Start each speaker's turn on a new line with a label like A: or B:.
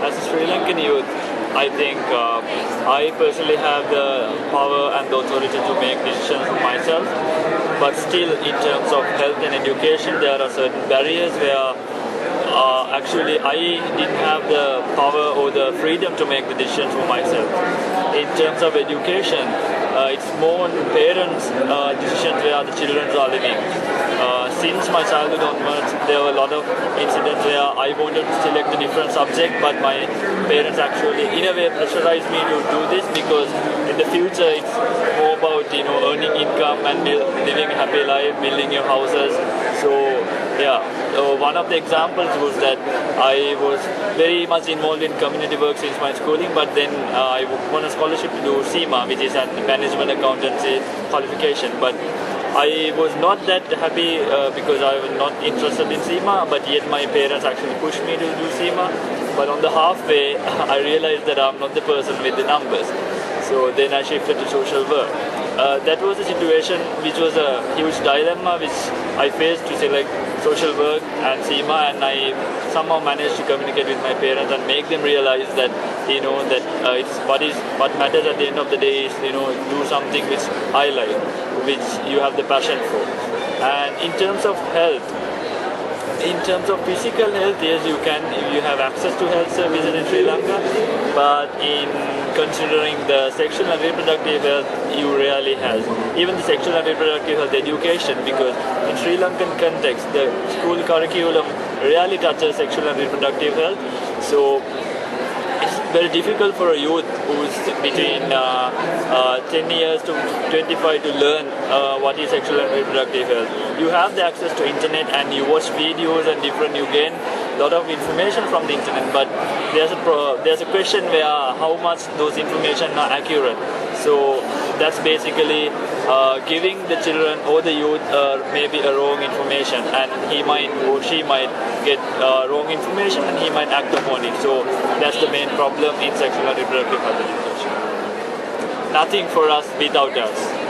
A: As a Sri Lankan youth, I think I personally have the power and the authority to make decisions for myself. But still, in terms of health and education, there are certain barriers where actually I didn't have the power or the freedom to make the decisions for myself. In terms of education, it's more parents' decisions where the children are living. Since my childhood onwards, there were a lot of incidents where I wanted to select a different subject, but my parents actually, in a way, pressurized me to do this because in the future it's more about earning income and living a happy life, building your houses. So yeah, one of the examples was that I was very much involved in community work since my schooling, but then I won a scholarship to do SEMA, which is a management accountancy qualification. But I was not that happy because I was not interested in SEMA, but yet my parents actually pushed me to do SEMA. But on the halfway, I realized that I'm not the person with the numbers. So then I shifted to social work. That was a situation which was a huge dilemma which I faced to select social work and SEMA, and I somehow managed to communicate with my parents and make them realize that it's what matters at the end of the day is do something which I like, which you have the passion for. And in terms of health, in terms of physical health, yes, you have access to health services in Sri Lanka, but in considering the sexual and reproductive health, you rarely have. Even the sexual and reproductive health education, because in Sri Lankan context, the school curriculum rarely touches sexual and reproductive health. So it's very difficult for a youth who's between 10 years to 25 to learn what is sexual and reproductive health. You have the access to internet and you watch videos and you gain a lot of information from the internet, but there's a question where how much those information are accurate. So that's basically giving the children or the youth maybe a wrong information, and he might or she might get wrong information and he might act upon it. So that's the main problem in sexual and reproductive health education. Nothing for us without us.